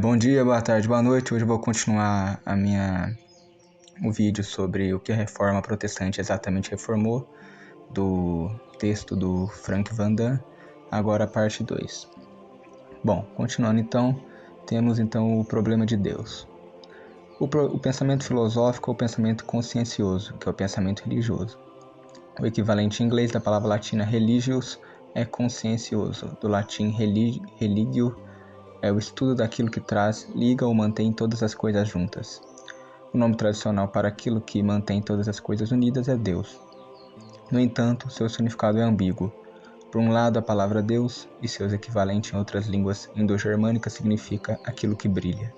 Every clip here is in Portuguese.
Bom dia, boa tarde, boa noite. Hoje eu vou continuar o vídeo sobre o que a Reforma Protestante exatamente reformou, do texto do Frank Van Daan, agora a parte 2. Bom, continuando então, temos então o problema de Deus. O pensamento filosófico é o pensamento consciencioso, que é o pensamento religioso. O equivalente em inglês da palavra latina religious é consciencioso, do latim religio, é o estudo daquilo que traz, liga ou mantém todas as coisas juntas. O nome tradicional para aquilo que mantém todas as coisas unidas é Deus. No entanto, seu significado é ambíguo. Por um lado, a palavra Deus e seus equivalentes em outras línguas indo-germânicas significa aquilo que brilha.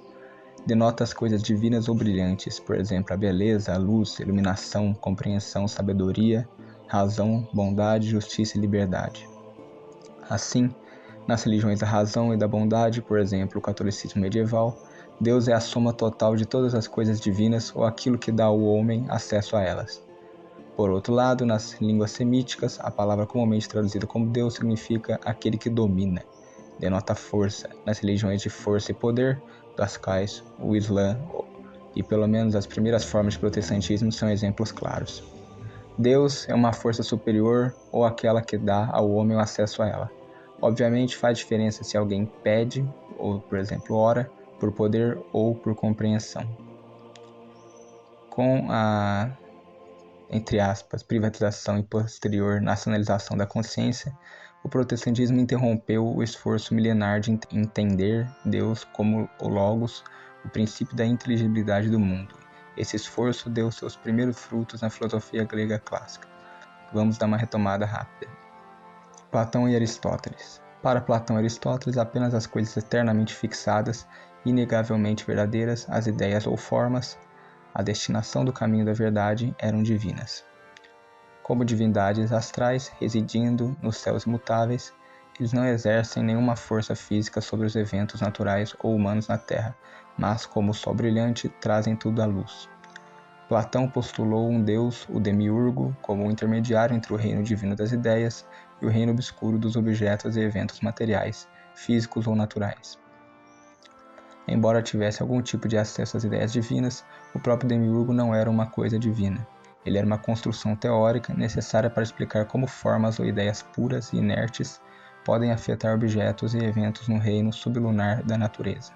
Denota as coisas divinas ou brilhantes, por exemplo, a beleza, a luz, iluminação, compreensão, sabedoria, razão, bondade, justiça e liberdade. Assim, nas religiões da razão e da bondade, por exemplo, o catolicismo medieval, Deus é a soma total de todas as coisas divinas ou aquilo que dá ao homem acesso a elas. Por outro lado, nas línguas semíticas, a palavra comumente traduzida como Deus significa aquele que domina, denota força, nas religiões de força e poder, das quais o Islã e pelo menos as primeiras formas de protestantismo são exemplos claros. Deus é uma força superior ou aquela que dá ao homem o acesso a ela. Obviamente faz diferença se alguém pede, ou por exemplo ora, por poder ou por compreensão. Com a, entre aspas, privatização e posterior nacionalização da consciência, o protestantismo interrompeu o esforço milenar de entender Deus como o Logos, o princípio da inteligibilidade do mundo. Esse esforço deu seus primeiros frutos na filosofia grega clássica. Vamos dar uma retomada rápida. Platão e Aristóteles. Para Platão e Aristóteles, apenas as coisas eternamente fixadas, inegavelmente verdadeiras, as ideias ou formas, a destinação do caminho da verdade, eram divinas. Como divindades astrais, residindo nos céus imutáveis, eles não exercem nenhuma força física sobre os eventos naturais ou humanos na Terra, mas, como o sol brilhante, trazem tudo à luz. Platão postulou um Deus, o demiurgo, como um intermediário entre o reino divino das ideias e o reino obscuro dos objetos e eventos materiais, físicos ou naturais. Embora tivesse algum tipo de acesso às ideias divinas, o próprio demiurgo não era uma coisa divina. Ele era uma construção teórica necessária para explicar como formas ou ideias puras e inertes podem afetar objetos e eventos no reino sublunar da natureza.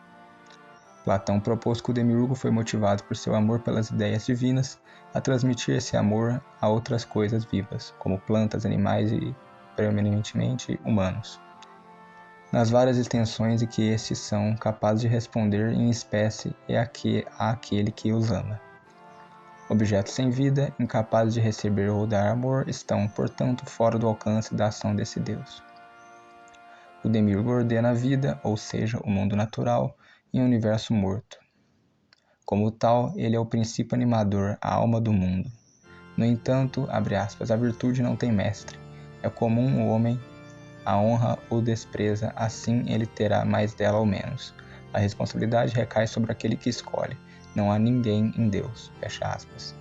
Platão propôs que o demiurgo foi motivado por seu amor pelas ideias divinas a transmitir esse amor a outras coisas vivas, como plantas, animais e, preeminentemente, humanos, nas várias extensões em que estes são capazes de responder em espécie àquele que os ama. Objetos sem vida, incapazes de receber ou dar amor, estão, portanto, fora do alcance da ação desse Deus. O demiurgo ordena a vida, ou seja, o mundo natural, em um universo morto. Como tal, ele é o princípio animador, a alma do mundo. No entanto, abre aspas, a virtude não tem mestre. É comum o homem a honra ou despreza, assim ele terá mais dela ou menos. A responsabilidade recai sobre aquele que escolhe. Não há ninguém em Deus. Fecha aspas.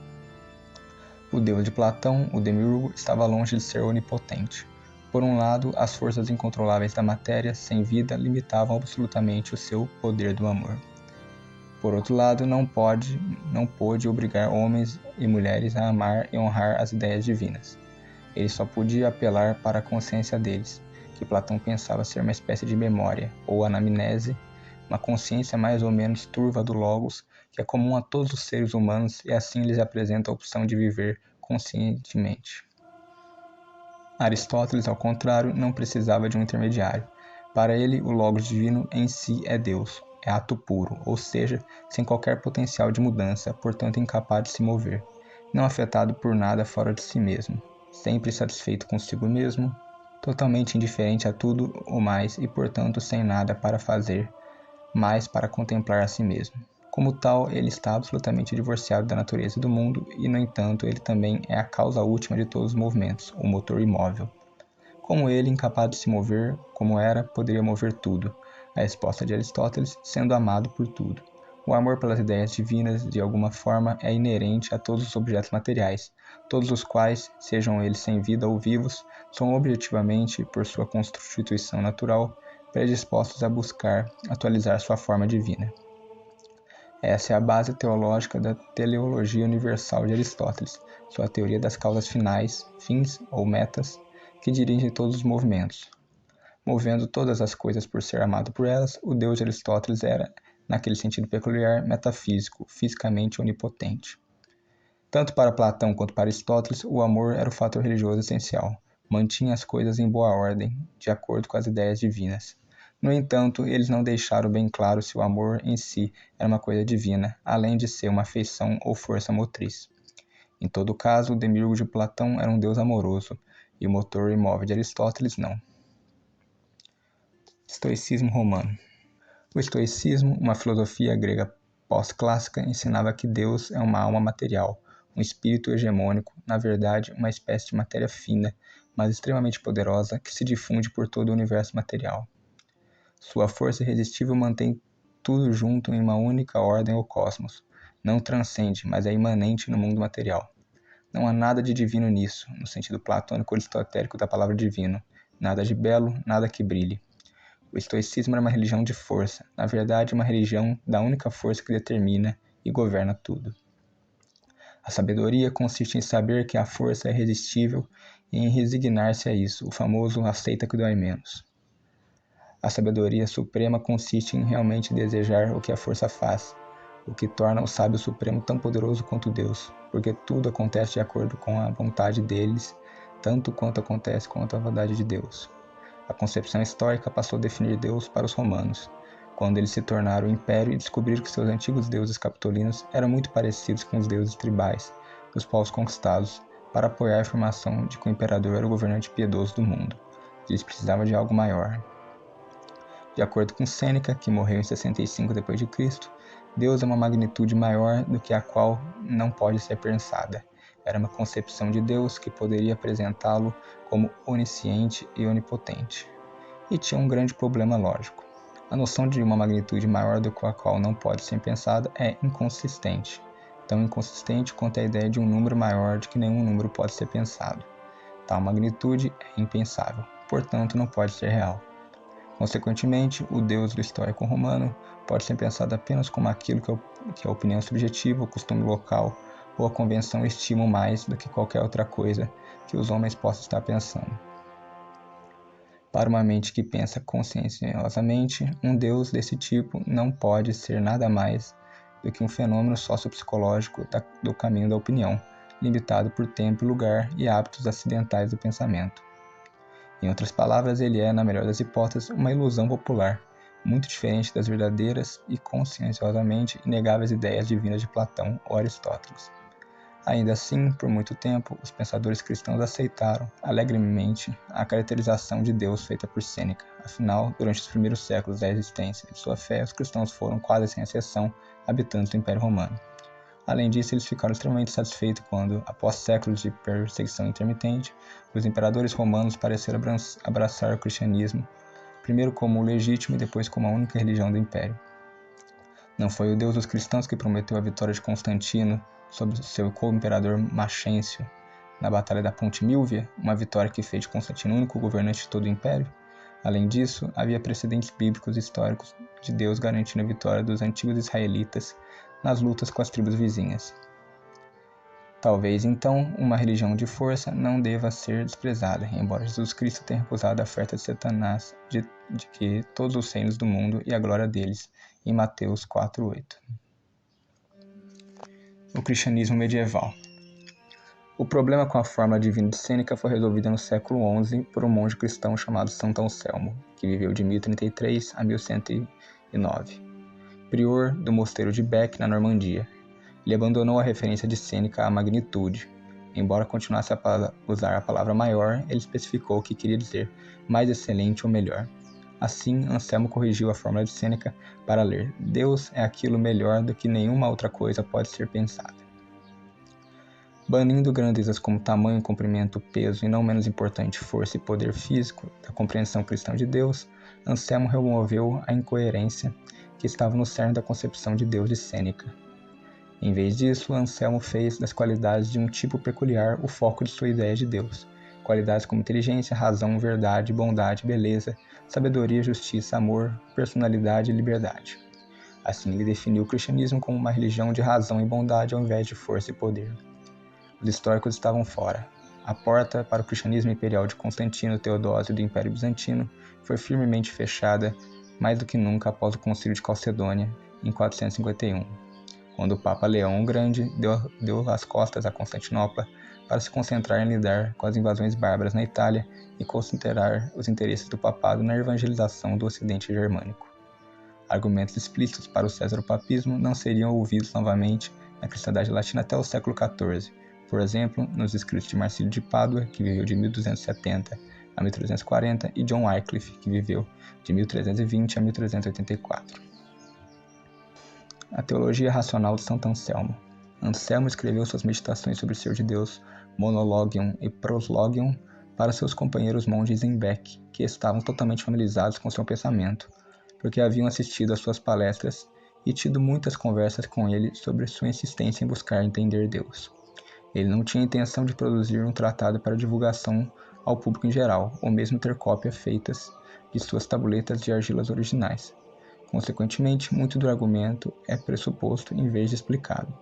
O Deus de Platão, o demiurgo, estava longe de ser onipotente. Por um lado, as forças incontroláveis da matéria, sem vida, limitavam absolutamente o seu poder do amor. Por outro lado, não pôde obrigar homens e mulheres a amar e honrar as ideias divinas. Ele só podia apelar para a consciência deles, que Platão pensava ser uma espécie de memória, ou anamnese, uma consciência mais ou menos turva do Logos, que é comum a todos os seres humanos e assim lhes apresenta a opção de viver conscientemente. Aristóteles, ao contrário, não precisava de um intermediário. Para ele, o Logos divino em si é Deus, é ato puro, ou seja, sem qualquer potencial de mudança, portanto incapaz de se mover, não afetado por nada fora de si mesmo, sempre satisfeito consigo mesmo, totalmente indiferente a tudo o mais e, portanto, sem nada para fazer, mais para contemplar a si mesmo. Como tal, ele está absolutamente divorciado da natureza e do mundo e, no entanto, ele também é a causa última de todos os movimentos, o motor imóvel. Como ele, incapaz de se mover, como era, poderia mover tudo? A resposta de Aristóteles, sendo amado por tudo. O amor pelas ideias divinas, de alguma forma, é inerente a todos os objetos materiais, todos os quais, sejam eles sem vida ou vivos, são objetivamente, por sua constituição natural, predispostos a buscar atualizar sua forma divina. Essa é a base teológica da teleologia universal de Aristóteles, sua teoria das causas finais, fins ou metas, que dirigem todos os movimentos. Movendo todas as coisas por ser amado por elas, o Deus de Aristóteles era, naquele sentido peculiar, metafísico, fisicamente onipotente. Tanto para Platão quanto para Aristóteles, o amor era o fator religioso essencial, mantinha as coisas em boa ordem, de acordo com as ideias divinas. No entanto, eles não deixaram bem claro se o amor em si era uma coisa divina, além de ser uma afeição ou força motriz. Em todo caso, o demiurgo de Platão era um deus amoroso, e o motor imóvel de Aristóteles não. Estoicismo romano. O estoicismo, uma filosofia grega pós-clássica, ensinava que Deus é uma alma material, um espírito hegemônico, na verdade, uma espécie de matéria fina, mas extremamente poderosa, que se difunde por todo o universo material. Sua força irresistível mantém tudo junto em uma única ordem ou cosmos. Não transcende, mas é imanente no mundo material. Não há nada de divino nisso, no sentido platônico ou aristotélico da palavra divino. Nada de belo, nada que brilhe. O estoicismo era uma religião de força, na verdade uma religião da única força que determina e governa tudo. A sabedoria consiste em saber que a força é irresistível e em resignar-se a isso, o famoso aceita que dói menos. A sabedoria suprema consiste em realmente desejar o que a força faz, o que torna o sábio supremo tão poderoso quanto Deus, porque tudo acontece de acordo com a vontade deles, tanto quanto acontece com a vontade de Deus. A concepção estoica passou a definir Deus para os romanos, quando eles se tornaram o império e descobriram que seus antigos deuses capitolinos eram muito parecidos com os deuses tribais dos povos conquistados, para apoiar a afirmação de que o imperador era o governante piedoso do mundo. Eles precisavam de algo maior. De acordo com Sêneca, que morreu em 65 d.C., Deus é uma magnitude maior do que a qual não pode ser pensada. Era uma concepção de Deus que poderia apresentá-lo como onisciente e onipotente. E tinha um grande problema lógico. A noção de uma magnitude maior do que a qual não pode ser pensada é inconsistente. Tão inconsistente quanto a ideia de um número maior de que nenhum número pode ser pensado. Tal magnitude é impensável, portanto não pode ser real. Consequentemente, o Deus do estoico romano pode ser pensado apenas como aquilo que a opinião subjetiva, o costume local ou a convenção estimam mais do que qualquer outra coisa que os homens possam estar pensando. Para uma mente que pensa conscienciosamente, um Deus desse tipo não pode ser nada mais do que um fenômeno sociopsicológico do caminho da opinião, limitado por tempo e lugar e hábitos acidentais do pensamento. Em outras palavras, ele é, na melhor das hipóteses, uma ilusão popular, muito diferente das verdadeiras e conscienciosamente inegáveis ideias divinas de Platão ou Aristóteles. Ainda assim, por muito tempo, os pensadores cristãos aceitaram alegremente a caracterização de Deus feita por Sêneca. Afinal, durante os primeiros séculos da existência de sua fé, os cristãos foram, quase sem exceção, habitantes do Império Romano. Além disso, eles ficaram extremamente satisfeitos quando, após séculos de perseguição intermitente, os imperadores romanos pareceram abraçar o cristianismo, primeiro como o legítimo e depois como a única religião do império. Não foi o Deus dos cristãos que prometeu a vitória de Constantino sobre seu co-imperador Maxêncio na Batalha da Ponte Milvia, uma vitória que fez de Constantino o único governante de todo o império? Além disso, havia precedentes bíblicos e históricos de Deus garantindo a vitória dos antigos israelitas nas lutas com as tribos vizinhas. Talvez, então, uma religião de força não deva ser desprezada, embora Jesus Cristo tenha recusado a oferta de Satanás de que todos os reinos do mundo e a glória deles, em Mateus 4:8. O cristianismo medieval. O problema com a fórmula divina de Sêneca foi resolvido no século XI por um monge cristão chamado Santo Anselmo, que viveu de 1033 a 1109, prior do mosteiro de Bec, na Normandia. Ele abandonou a referência de Sêneca à magnitude. Embora continuasse a usar a palavra maior, ele especificou o que queria dizer mais excelente ou melhor. Assim, Anselmo corrigiu a fórmula de Sêneca para ler: Deus é aquilo melhor do que nenhuma outra coisa pode ser pensada. Banindo grandezas como tamanho, comprimento, peso e, não menos importante, força e poder físico da compreensão cristã de Deus, Anselmo removeu a incoerência que estava no cerne da concepção de Deus de Sêneca. Em vez disso, Anselmo fez das qualidades de um tipo peculiar o foco de sua ideia de Deus, qualidades como inteligência, razão, verdade, bondade, beleza, sabedoria, justiça, amor, personalidade e liberdade. Assim, ele definiu o cristianismo como uma religião de razão e bondade ao invés de força e poder. Os históricos estavam fora. A porta para o cristianismo imperial de Constantino Teodósio do Império Bizantino foi firmemente fechada mais do que nunca após o Concílio de Calcedônia, em 451, quando o Papa Leão o Grande deu as costas a Constantinopla para se concentrar em lidar com as invasões bárbaras na Itália e considerar os interesses do papado na evangelização do Ocidente germânico. Argumentos explícitos para o césaropapismo não seriam ouvidos novamente na cristandade latina até o século XIV, por exemplo, nos escritos de Marcílio de Pádua, que viveu de 1270 a 1340, e John Wycliffe, que viveu de 1320 a 1384. A teologia racional de Santo Anselmo. Anselmo escreveu suas meditações sobre o Ser de Deus, Monologium e Proslogium, para seus companheiros monges em Bec, que estavam totalmente familiarizados com seu pensamento, porque haviam assistido às suas palestras e tido muitas conversas com ele sobre sua insistência em buscar entender Deus. Ele não tinha intenção de produzir um tratado para divulgação ao público em geral, ou mesmo ter cópias feitas de suas tabuletas de argilas originais. Consequentemente, muito do argumento é pressuposto em vez de explicado.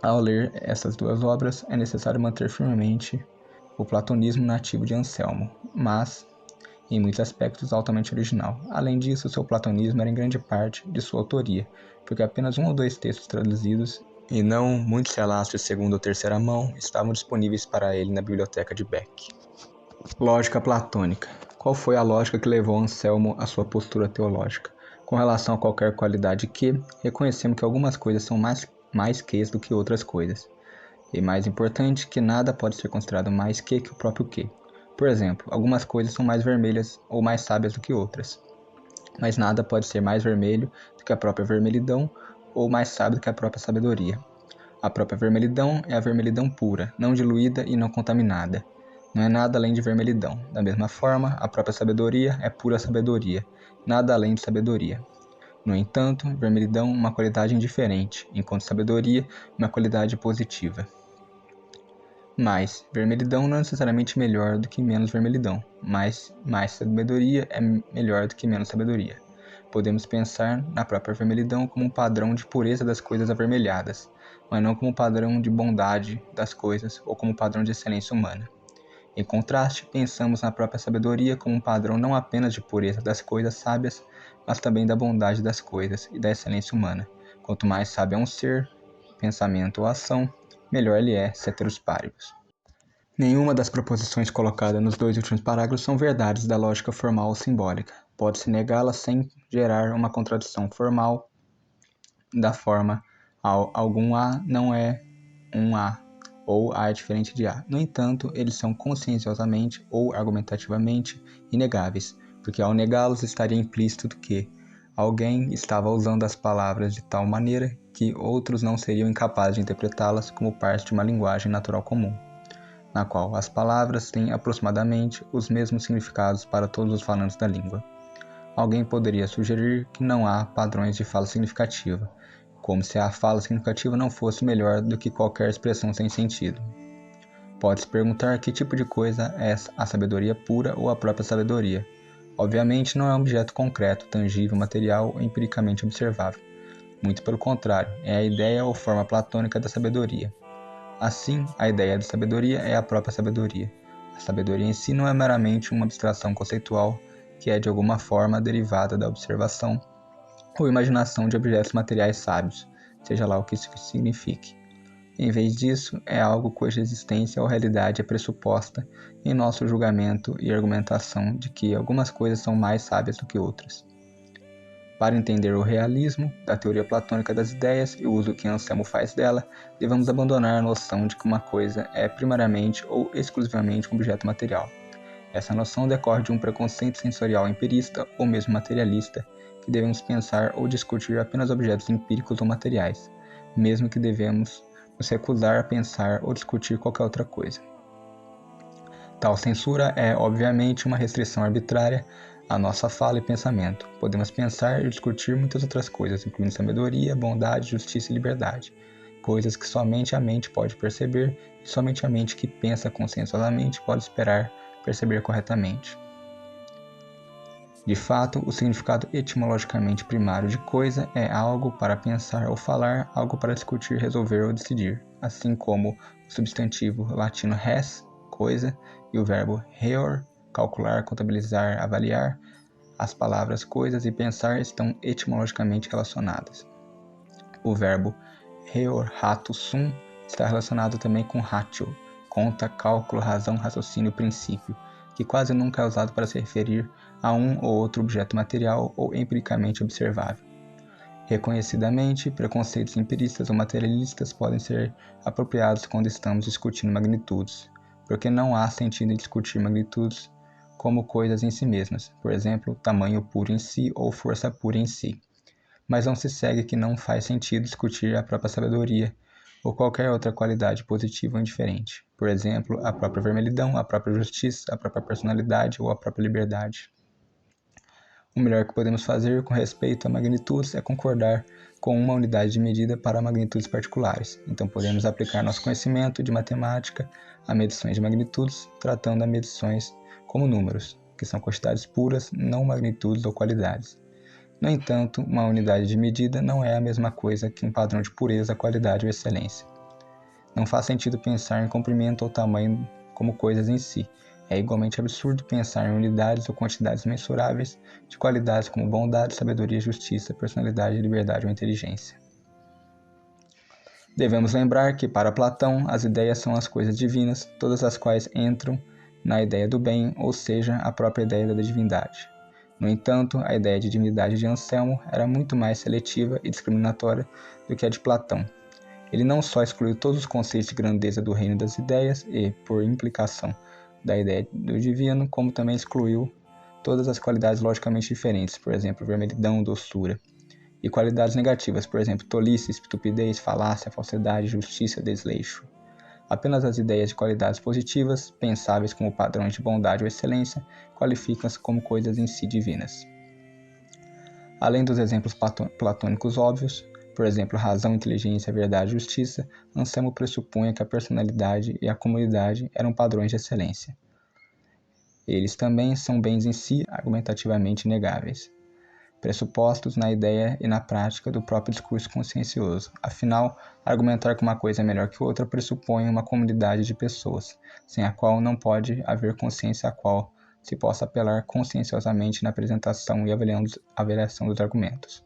Ao ler essas duas obras, é necessário manter firmemente o platonismo nativo de Anselmo, mas, em muitos aspectos, altamente original. Além disso, seu platonismo era em grande parte de sua autoria, porque apenas 1 ou 2 textos traduzidos, e não muitos relatos de segunda ou terceira mão, estavam disponíveis para ele na biblioteca de Bec. Lógica platônica. Qual foi a lógica que levou Anselmo à sua postura teológica? Com relação a qualquer qualidade que, reconhecemos que algumas coisas são mais ques do que outras coisas. E mais importante, que nada pode ser considerado mais que o próprio que. Por exemplo, algumas coisas são mais vermelhas ou mais sábias do que outras. Mas nada pode ser mais vermelho do que a própria vermelhidão ou mais sábio do que a própria sabedoria. A própria vermelhidão é a vermelhidão pura, não diluída e não contaminada. Não é nada além de vermelhidão. Da mesma forma, a própria sabedoria é pura sabedoria, nada além de sabedoria. No entanto, vermelhidão é uma qualidade indiferente, enquanto sabedoria é uma qualidade positiva. Mas, vermelhidão não é necessariamente melhor do que menos vermelhidão, mas mais sabedoria é melhor do que menos sabedoria. Podemos pensar na própria vermelhidão como um padrão de pureza das coisas avermelhadas, mas não como padrão de bondade das coisas ou como padrão de excelência humana. Em contraste, pensamos na própria sabedoria como um padrão não apenas de pureza das coisas sábias, mas também da bondade das coisas e da excelência humana. Quanto mais sábio é um ser, pensamento ou ação, melhor ele é, ceteris paribus. Nenhuma das proposições colocadas nos 2 últimos parágrafos são verdades da lógica formal ou simbólica. Pode-se negá-las sem gerar uma contradição formal da forma algum A não é um A, ou A é diferente de A. No entanto, eles são conscienciosamente ou argumentativamente inegáveis, porque ao negá-los estaria implícito que alguém estava usando as palavras de tal maneira que outros não seriam incapazes de interpretá-las como parte de uma linguagem natural comum, na qual as palavras têm aproximadamente os mesmos significados para todos os falantes da língua. Alguém poderia sugerir que não há padrões de fala significativa, como se a fala significativa não fosse melhor do que qualquer expressão sem sentido. Pode-se perguntar que tipo de coisa é a sabedoria pura ou a própria sabedoria. Obviamente não é um objeto concreto, tangível, material ou empiricamente observável. Muito pelo contrário, é a ideia ou forma platônica da sabedoria. Assim, a ideia de sabedoria é a própria sabedoria. A sabedoria em si não é meramente uma abstração conceitual que é de alguma forma derivada da observação ou imaginação de objetos materiais sábios, seja lá o que isso signifique. Em vez disso, é algo cuja existência ou realidade é pressuposta em nosso julgamento e argumentação de que algumas coisas são mais sábias do que outras. Para entender o realismo da teoria platônica das ideias e o uso que Anselmo faz dela, devemos abandonar a noção de que uma coisa é primariamente ou exclusivamente um objeto material. Essa noção decorre de um preconceito sensorial empirista ou mesmo materialista, que devemos pensar ou discutir apenas objetos empíricos ou materiais, mesmo que devemos nos recusar a pensar ou discutir qualquer outra coisa. Tal censura é, obviamente, uma restrição arbitrária à nossa fala e pensamento. Podemos pensar e discutir muitas outras coisas, incluindo sabedoria, bondade, justiça e liberdade. coisas que somente a mente pode perceber e somente a mente que pensa conscienciosamente pode esperar perceber corretamente. De fato, o significado etimologicamente primário de coisa é algo para pensar ou falar, algo para discutir, resolver ou decidir, assim como o substantivo latino res, coisa, e o verbo reor, calcular, contabilizar, avaliar. As palavras coisas e pensar estão etimologicamente relacionadas. O verbo reor rato sum está relacionado também com ratio, conta, cálculo, razão, raciocínio, princípio, que quase nunca é usado para se referir a um ou outro objeto material ou empiricamente observável. Reconhecidamente, preconceitos empiristas ou materialistas podem ser apropriados quando estamos discutindo magnitudes, porque não há sentido em discutir magnitudes como coisas em si mesmas, por exemplo, tamanho puro em si ou força pura em si. Mas não se segue que não faz sentido discutir a própria sabedoria ou qualquer outra qualidade positiva ou indiferente, por exemplo, a própria vermelhidão, a própria justiça, a própria personalidade ou a própria liberdade. O melhor que podemos fazer com respeito a magnitudes é concordar com uma unidade de medida para magnitudes particulares. Então podemos aplicar nosso conhecimento de matemática a medições de magnitudes, tratando as medições como números, que são quantidades puras, não magnitudes ou qualidades. No entanto, uma unidade de medida não é a mesma coisa que um padrão de pureza, qualidade ou excelência. Não faz sentido pensar em comprimento ou tamanho como coisas em si. É igualmente absurdo pensar em unidades ou quantidades mensuráveis de qualidades como bondade, sabedoria, justiça, personalidade, liberdade ou inteligência. Devemos lembrar que, para Platão, as ideias são as coisas divinas, todas as quais entram na ideia do bem, ou seja, a própria ideia da divindade. No entanto, a ideia de divindade de Anselmo era muito mais seletiva e discriminatória do que a de Platão. Ele não só excluiu todos os conceitos de grandeza do reino das ideias e, por implicação, da ideia do divino, como também excluiu todas as qualidades logicamente diferentes, por exemplo, vermelhidão, doçura, e qualidades negativas, por exemplo, tolice, estupidez, falácia, falsidade, justiça, desleixo. Apenas as ideias de qualidades positivas, pensáveis como padrões de bondade ou excelência, qualificam-se como coisas em si divinas. Além dos exemplos platônicos óbvios, por exemplo, razão, inteligência, verdade e justiça, Anselmo pressupunha que a personalidade e a comunidade eram padrões de excelência. Eles também são bens em si argumentativamente negáveis, pressupostos na ideia e na prática do próprio discurso consciencioso. Afinal, argumentar que uma coisa é melhor que outra pressupõe uma comunidade de pessoas, sem a qual não pode haver consciência a qual se possa apelar conscienciosamente na apresentação e avaliação dos argumentos.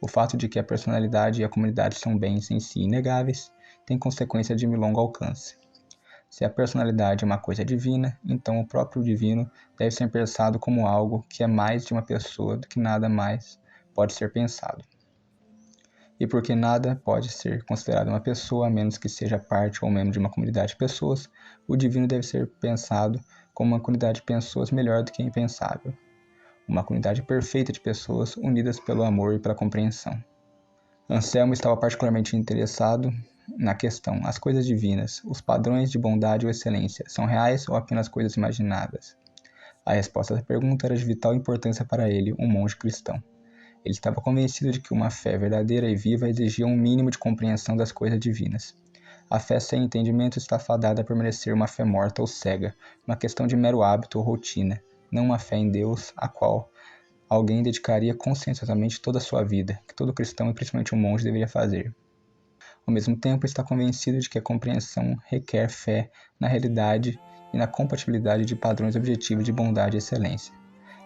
O fato de que a personalidade e a comunidade são bens em si inegáveis tem consequência de longo alcance. Se a personalidade é uma coisa divina, então o próprio divino deve ser pensado como algo que é mais de uma pessoa do que nada mais pode ser pensado. E porque nada pode ser considerado uma pessoa a menos que seja parte ou membro de uma comunidade de pessoas, o divino deve ser pensado como uma comunidade de pessoas melhor do que a impensável. Uma comunidade perfeita de pessoas unidas pelo amor e pela compreensão. Anselmo estava particularmente interessado na questão: as coisas divinas, os padrões de bondade ou excelência, são reais ou apenas coisas imaginadas? A resposta à pergunta era de vital importância para ele, um monge cristão. Ele estava convencido de que uma fé verdadeira e viva exigia um mínimo de compreensão das coisas divinas. A fé sem entendimento está fadada a permanecer uma fé morta ou cega, uma questão de mero hábito ou rotina, não uma fé em Deus, a qual alguém dedicaria conscienciosamente toda a sua vida, que todo cristão e principalmente um monge deveria fazer. Ao mesmo tempo, está convencido de que a compreensão requer fé na realidade e na compatibilidade de padrões objetivos de bondade e excelência.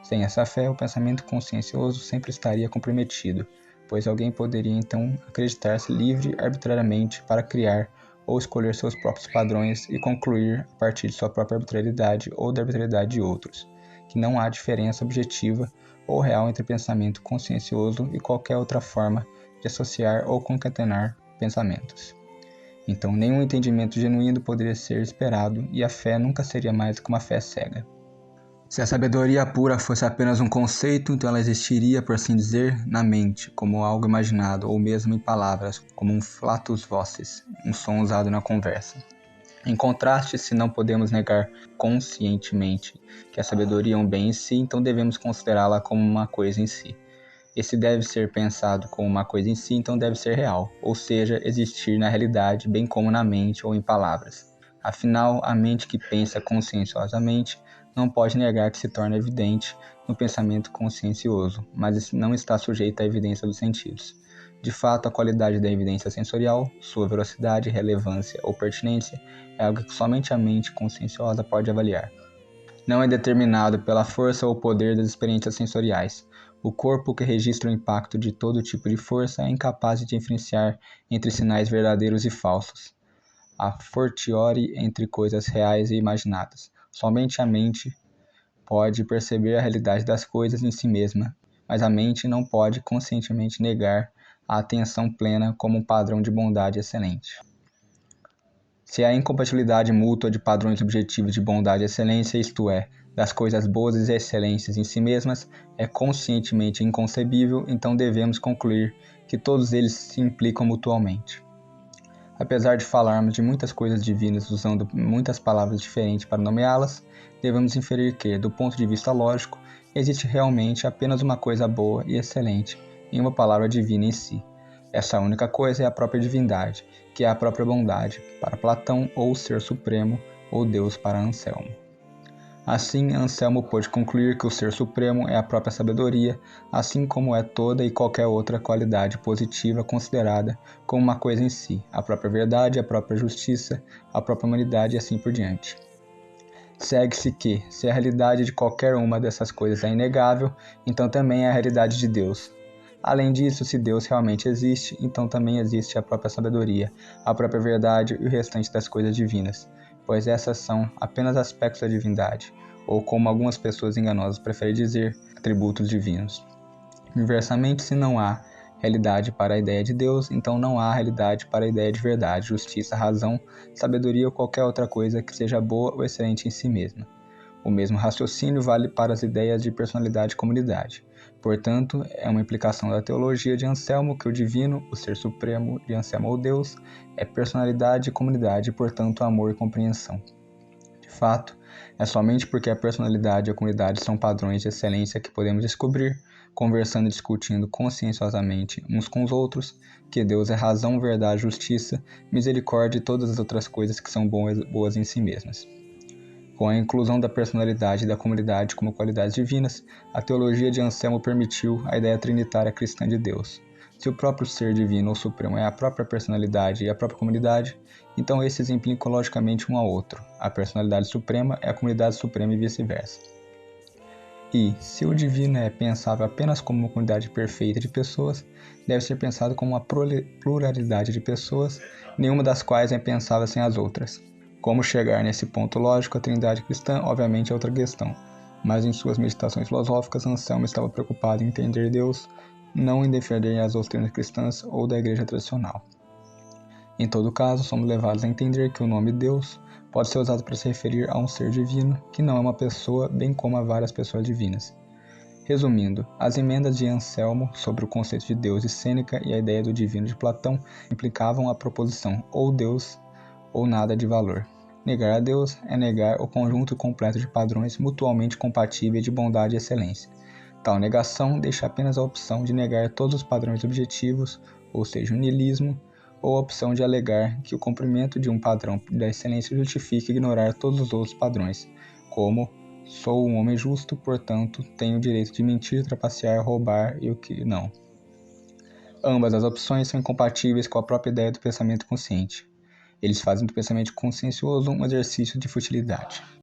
Sem essa fé, o pensamento consciencioso sempre estaria comprometido, pois alguém poderia então acreditar-se livre arbitrariamente para criar ou escolher seus próprios padrões e concluir a partir de sua própria arbitrariedade ou da arbitrariedade de outros, que não há diferença objetiva ou real entre pensamento consciencioso e qualquer outra forma de associar ou concatenar pensamentos. Então, nenhum entendimento genuíno poderia ser esperado e a fé nunca seria mais do que uma fé cega. Se a sabedoria pura fosse apenas um conceito, então ela existiria, por assim dizer, na mente, como algo imaginado, ou mesmo em palavras, como um flatus vocis, um som usado na conversa. Em contraste, se não podemos negar conscientemente que a sabedoria é um bem em si, então devemos considerá-la como uma coisa em si. Esse deve ser pensado como uma coisa em si, então deve ser real, ou seja, existir na realidade, bem como na mente ou em palavras. Afinal, a mente que pensa conscienciosamente não pode negar que se torna evidente no pensamento consciencioso, mas não está sujeita à evidência dos sentidos. De fato, a qualidade da evidência sensorial, sua velocidade, relevância ou pertinência, é algo que somente a mente conscienciosa pode avaliar. Não é determinado pela força ou poder das experiências sensoriais. O corpo que registra o impacto de todo tipo de força é incapaz de diferenciar entre sinais verdadeiros e falsos, a fortiori entre coisas reais e imaginadas. Somente a mente pode perceber a realidade das coisas em si mesma, mas a mente não pode conscientemente negar a atenção plena como um padrão de bondade excelente. Se há incompatibilidade mútua de padrões objetivos de bondade e excelência, isto é, das coisas boas e excelentes em si mesmas, é conscientemente inconcebível, então devemos concluir que todos eles se implicam mutuamente. Apesar de falarmos de muitas coisas divinas usando muitas palavras diferentes para nomeá-las, devemos inferir que, do ponto de vista lógico, existe realmente apenas uma coisa boa e excelente em uma palavra divina em si. Essa única coisa é a própria divindade, que é a própria bondade, para Platão, ou Ser Supremo, ou Deus para Anselmo. Assim, Anselmo pôde concluir que o Ser Supremo é a própria sabedoria, assim como é toda e qualquer outra qualidade positiva considerada como uma coisa em si, a própria verdade, a própria justiça, a própria humanidade e assim por diante. Segue-se que, se a realidade de qualquer uma dessas coisas é inegável, então também é a realidade de Deus. Além disso, se Deus realmente existe, então também existe a própria sabedoria, a própria verdade e o restante das coisas divinas, pois essas são apenas aspectos da divindade, ou como algumas pessoas enganosas preferem dizer, atributos divinos. Inversamente, se não há realidade para a ideia de Deus, então não há realidade para a ideia de verdade, justiça, razão, sabedoria ou qualquer outra coisa que seja boa ou excelente em si mesma. O mesmo raciocínio vale para as ideias de personalidade e comunidade. Portanto, é uma implicação da teologia de Anselmo que o divino, o ser supremo de Anselmo ou Deus, é personalidade e comunidade e, portanto, amor e compreensão. De fato, é somente porque a personalidade e a comunidade são padrões de excelência que podemos descobrir, conversando e discutindo conscienciosamente uns com os outros, que Deus é razão, verdade, justiça, misericórdia e todas as outras coisas que são boas em si mesmas. Com a inclusão da personalidade e da comunidade como qualidades divinas, a teologia de Anselmo permitiu a ideia trinitária cristã de Deus. Se o próprio ser divino ou supremo é a própria personalidade e a própria comunidade, então esses implicam logicamente um ao outro. A personalidade suprema é a comunidade suprema e vice-versa. E, se o divino é pensável apenas como uma comunidade perfeita de pessoas, deve ser pensado como uma pluralidade de pessoas, nenhuma das quais é pensável sem as outras. Como chegar nesse ponto lógico à trindade cristã, obviamente é outra questão, mas em suas meditações filosóficas, Anselmo estava preocupado em entender Deus, não em defender as doutrinas cristãs ou da igreja tradicional. Em todo caso, somos levados a entender que o nome Deus pode ser usado para se referir a um ser divino, que não é uma pessoa, bem como a várias pessoas divinas. Resumindo, as emendas de Anselmo sobre o conceito de Deus e Sêneca e a ideia do divino de Platão implicavam a proposição ou Deus ou nada de valor. Negar a Deus é negar o conjunto completo de padrões mutuamente compatíveis de bondade e excelência. Tal negação deixa apenas a opção de negar todos os padrões objetivos, ou seja, o niilismo, ou a opção de alegar que o cumprimento de um padrão da excelência justifica ignorar todos os outros padrões, como sou um homem justo, portanto, tenho o direito de mentir, trapacear, roubar e o que não. Ambas as opções são incompatíveis com a própria ideia do pensamento consciente. Eles fazem do pensamento consciencioso um exercício de futilidade.